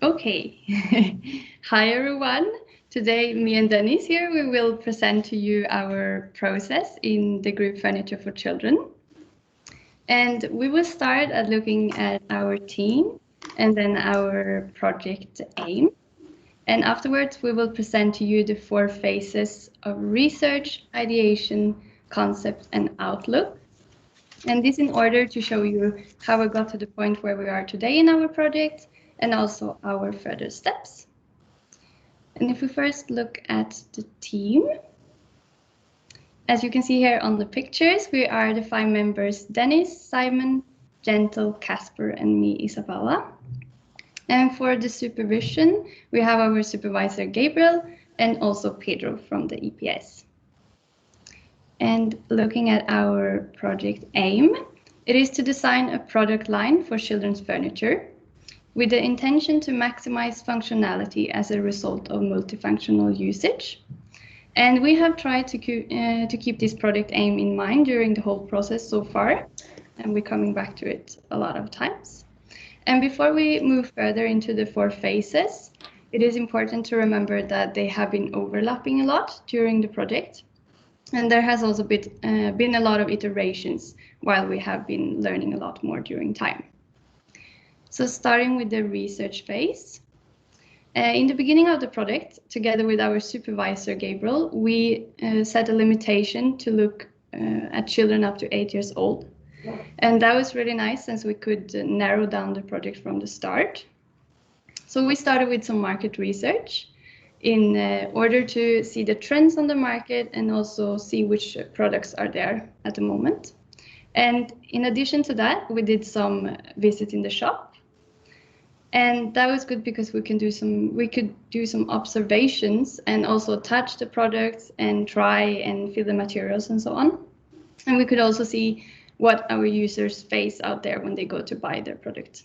Okay. Hi, everyone. Today, me and Dennis here, we will present to you our process in the group Furniture for Children. And we will start at looking at our team and then our project aim. And afterwards, we will present to you the 4 phases of research, ideation, concept, and outlook. And this in order to show you how we got to the point where we are today in our project and also our further steps. And if we first look at the team, as you can see here on the pictures, we are the 5 members: Dennis, Simon, Gentle, Casper, and me, Isabella. And for the supervision, we have our supervisor Gabriel and also Pedro from the EPS. And looking at our project aim, it is to design a product line for children's furniture with the intention to maximize functionality as a result of multifunctional usage. And we have tried to keep this project aim in mind during the whole process so far, and we're coming back to it a lot of times. And before we move further into the 4 phases, it is important to remember that they have been overlapping a lot during the project. And there has also been a lot of iterations while we have been learning a lot more during time. So starting with the research phase. In the beginning of the project, together with our supervisor Gabriel, we set a limitation to look at children up to 8 years old. And that was really nice since we could narrow down the project from the start. So we started with some market research in order to see the trends on the market and also see which products are there at the moment. And in addition to that, we did some visit in the shop. And that was good because we could do some observations and also touch the products and try and feel the materials and so on. And we could also see what our users face out there when they go to buy their product.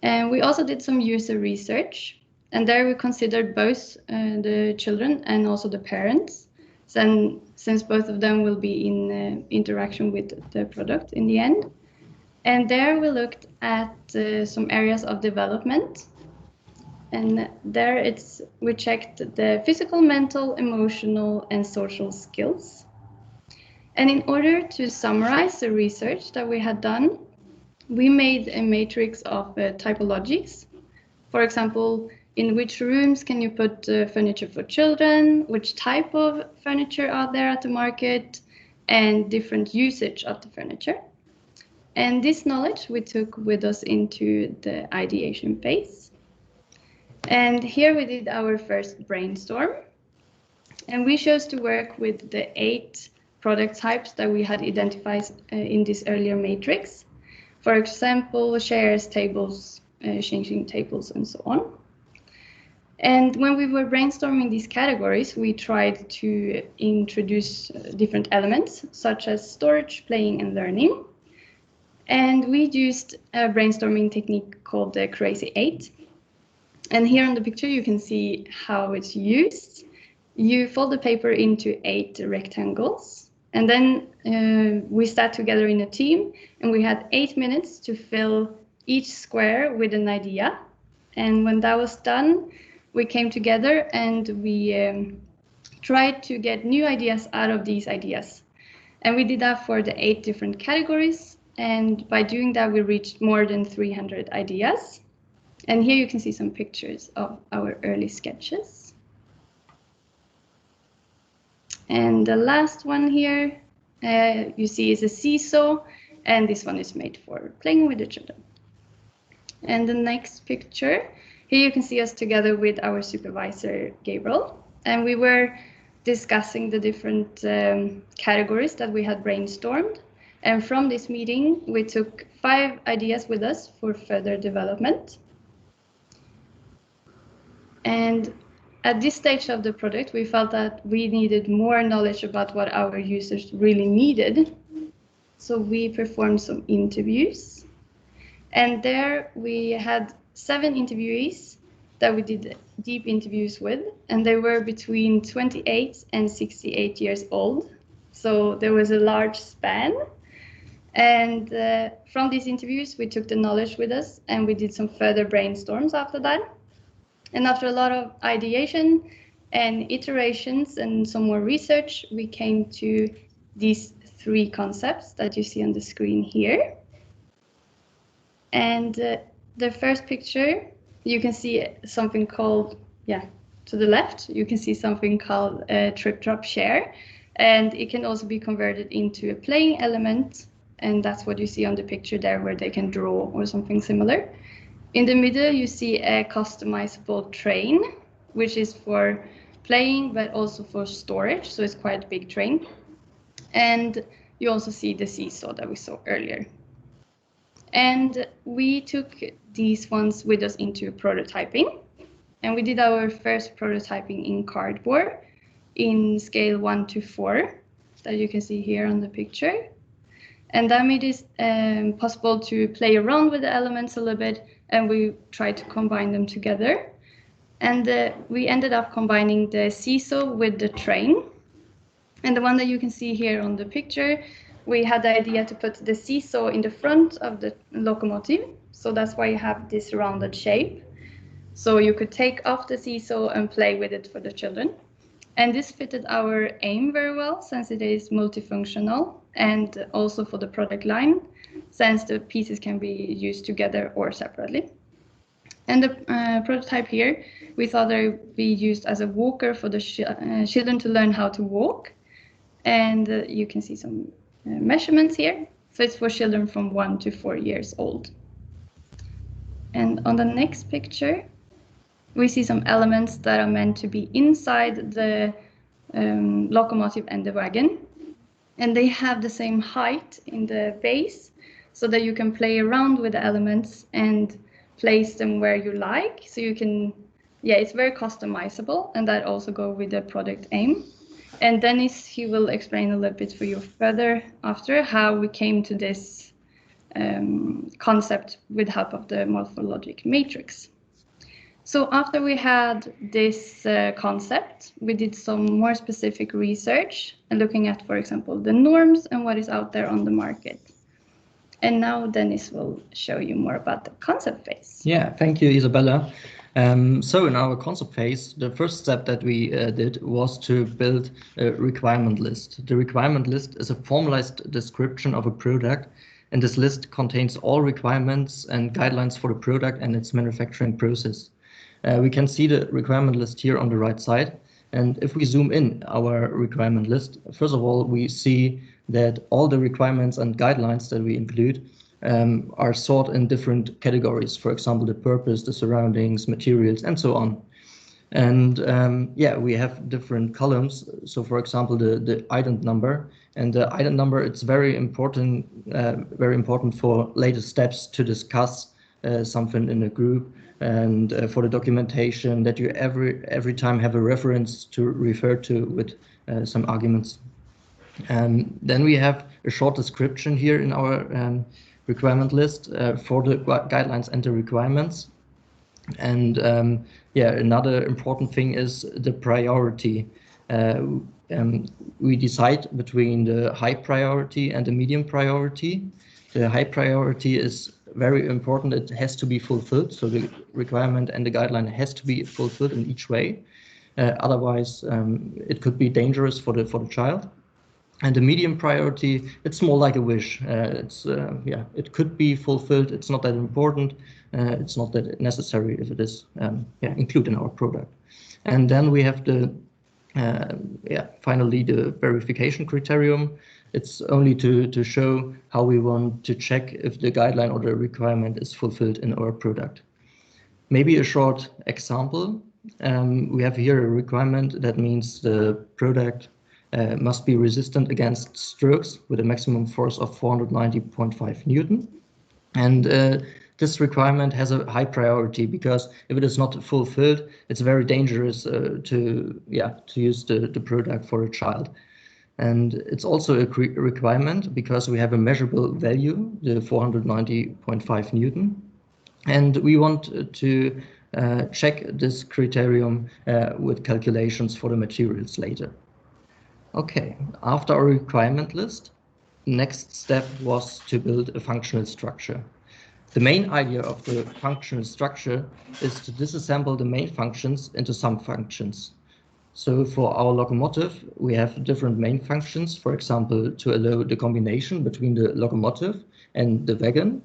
And we also did some user research, and there we considered both the children and also the parents, since both of them will be in interaction with the product in the end. And there we looked at some areas of development, and there we checked the physical, mental, emotional, and social skills. And in order to summarize the research that we had done, we made a matrix of typologies. For example, in which rooms can you put furniture for children, which type of furniture are there at the market, and different usage of the furniture. And this knowledge we took with us into the ideation phase. And here we did our first brainstorm. And we chose to work with the 8 product types that we had identified in this earlier matrix. For example, chairs, tables, changing tables, and so on. And when we were brainstorming these categories, we tried to introduce different elements, such as storage, playing, and learning. And we used a brainstorming technique called the Crazy 8. And here on the picture, you can see how it's used. You fold the paper into 8 rectangles. And then we sat together in a team, and we had 8 minutes to fill each square with an idea. And when that was done, we came together and we tried to get new ideas out of these ideas. And we did that for the 8 different categories. And by doing that, we reached more than 300 ideas. And here you can see some pictures of our early sketches. And the last one here you see is a seesaw, and this one is made for playing with the children. And the next picture, here you can see us together with our supervisor Gabriel, and we were discussing the different categories that we had brainstormed. And from this meeting, we took 5 ideas with us for further development. And at this stage of the project, we felt that we needed more knowledge about what our users really needed. So we performed some interviews. And there we had 7 interviewees that we did deep interviews with. And they were between 28 and 68 years old. So there was a large span. And from these interviews, we took the knowledge with us, and we did some further brainstorms after that. And after a lot of ideation and iterations and some more research, we came to these 3 concepts that you see on the screen here. And the first picture, you can see something called, to the left, you can see something called a trip, drop, share. And it can also be converted into a playing element. And that's what you see on the picture there, where they can draw or something similar. In the middle, you see a customizable train, which is for playing, but also for storage. So it's quite a big train. And you also see the seesaw that we saw earlier. And we took these ones with us into prototyping. And we did our first prototyping in cardboard in scale 1:4 that you can see here on the picture. And that made it possible to play around with the elements a little bit, and we tried to combine them together. And we ended up combining the seesaw with the train. And the one that you can see here on the picture, we had the idea to put the seesaw in the front of the locomotive. So that's why you have this rounded shape. So you could take off the seesaw and play with it for the children. And this fitted our aim very well, since it is multifunctional, and also for the product line, since the pieces can be used together or separately. And the prototype here, we thought it would be used as a walker for the children to learn how to walk. And you can see some measurements here. So it's for children from 1 to 4 years old. And on the next picture, we see some elements that are meant to be inside the locomotive and the wagon. And they have the same height in the base, so that you can play around with the elements and place them where you like. So you can, it's very customizable, and that also goes with the product aim. And Dennis, he will explain a little bit for you further after how we came to this concept with help of the morphologic matrix. So after we had this concept, we did some more specific research and looking at, for example, the norms and what is out there on the market. And now Dennis will show you more about the concept phase. Yeah, thank you, Isabella. So in our concept phase, the first step that we did was to build a requirement list. The requirement list is a formalized description of a product, and this list contains all requirements and guidelines for the product and its manufacturing process. We can see the requirement list here on the right side. And if we zoom in our requirement list, first of all, we see that all the requirements and guidelines that we include are sorted in different categories. For example, the purpose, the surroundings, materials, and so on. And we have different columns. So for example, the item number, and the item number, it's very important for later steps to discuss something in a group, and for the documentation that you every time have a reference to refer to with some arguments. Then we have a short description here in our requirement list for the guidelines and the requirements. And another important thing is the priority. We decide between the high priority and the medium priority. The high priority is very important. It has to be fulfilled. So the requirement and the guideline has to be fulfilled in each way. Otherwise, it could be dangerous for the child. And the medium priority, it's more like a wish. It could be fulfilled. It's not that important. It's not that necessary if it is included in our product. And then we have finally the verification criterion. It's only to show how we want to check if the guideline or the requirement is fulfilled in our product. Maybe a short example. We have here a requirement that means the product must be resistant against strokes with a maximum force of 490.5 Newton. And this requirement has a high priority because if it is not fulfilled, it's very dangerous to use the product for a child. And it's also a requirement because we have a measurable value, the 490.5 Newton. And we want to check this criterion with calculations for the materials later. Okay, after our requirement list, next step was to build a functional structure. The main idea of the functional structure is to disassemble the main functions into sub-functions. So for our locomotive, we have different main functions, for example, to allow the combination between the locomotive and the wagon,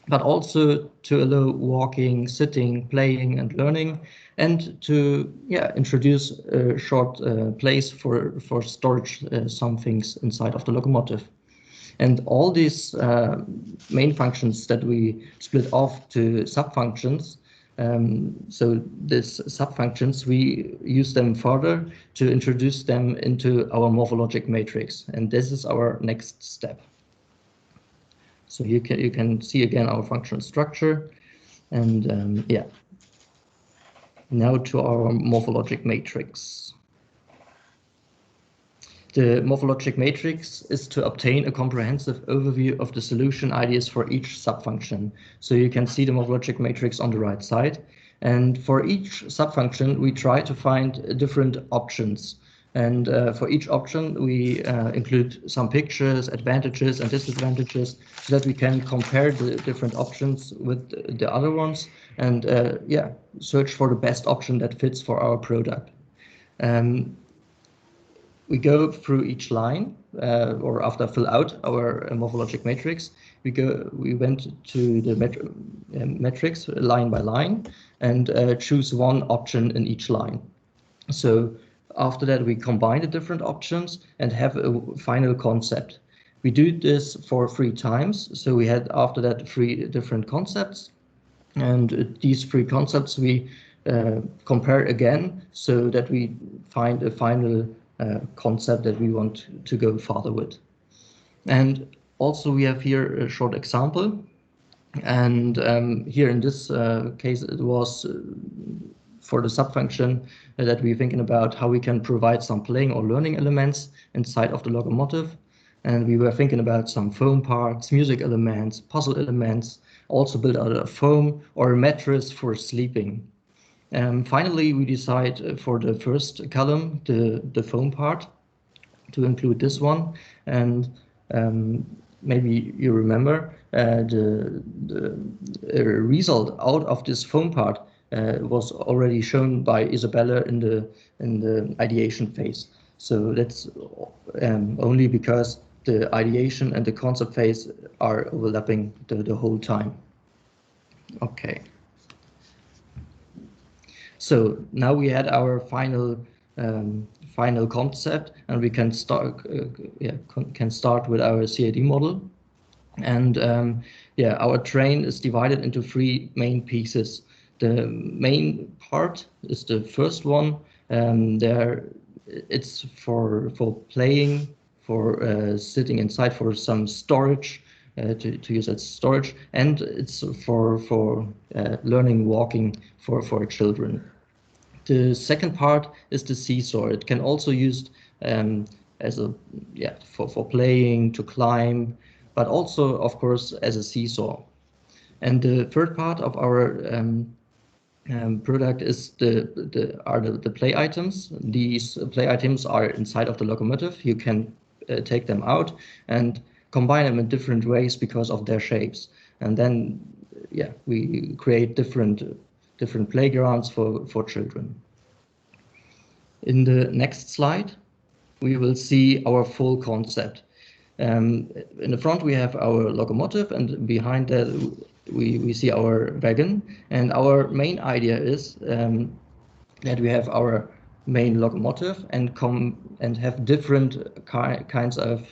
but also to allow walking, sitting, playing, and learning, and to introduce a short place for storage some things inside of the locomotive. And all these main functions that we split off to sub-functions, so these sub-functions, we use them further to introduce them into our morphologic matrix. And this is our next step. So you can see again our functional structure, and now to our morphologic matrix. The morphologic matrix is to obtain a comprehensive overview of the solution ideas for each subfunction. So you can see the morphologic matrix on the right side. And for each subfunction, we try to find different options. And for each option, we include some pictures, advantages and disadvantages, so that we can compare the different options with the other ones and search for the best option that fits for our product. We go through each line, or after fill out our morphologic matrix, we went to the matrix line by line and choose one option in each line. So after that, we combine the different options and have a final concept. We do this for 3 times. So we had after that 3 different concepts, and these 3 concepts we compare again so that we find a final concept that we want to go further with. And also we have here a short example, and here in this case it was for the subfunction that we're thinking about how we can provide some playing or learning elements inside of the locomotive. And we were thinking about some foam parts, music elements, puzzle elements, also build out a foam or a mattress for sleeping. Finally, we decide for the first column, the foam part, to include this one. And maybe you remember the result out of this foam part was already shown by Isabella in the ideation phase. So that's only because the ideation and the concept phase are overlapping the whole time. Okay. So now we had our final concept, and we can start with our CAD model. And our train is divided into 3 main pieces. The main part is the first one. There it's for playing, for sitting inside, for some storage, to use as storage, and it's for learning walking for children. The second part is the seesaw. It can also used as a for playing, to climb, but also of course as a seesaw. And the third part of our product is the play items. These play items are inside of the locomotive. You can take them out and combine them in different ways because of their shapes. And then we create different playgrounds for children. In the next slide, we will see our full concept. In the front we have our locomotive, and behind that we see our wagon. And our main idea is that we have our main locomotive and have different kinds of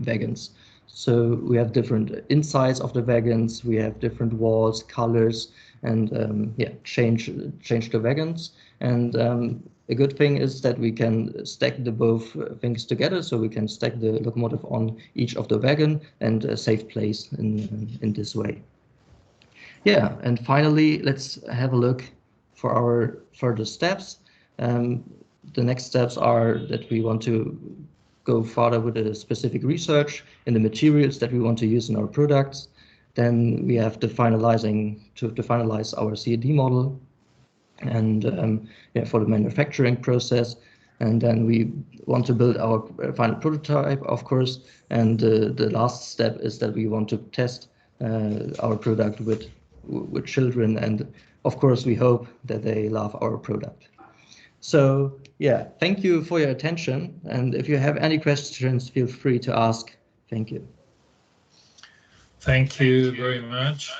wagons. So we have different insides of the wagons, we have different walls, colors, and change the wagons. And a good thing is that we can stack the both things together, so we can stack the locomotive on each of the wagon and save place in this way. Yeah, and finally, let's have a look for our further steps. The next steps are that we want to go further with a specific research in the materials that we want to use in our products. Then we have to finalize our CAD model, and for the manufacturing process. And then we want to build our final prototype, of course. And the last step is that we want to test our product with children, and of course we hope that they love our product. So yeah, thank you for your attention, and if you have any questions, feel free to ask. Thank you. Thank you very much.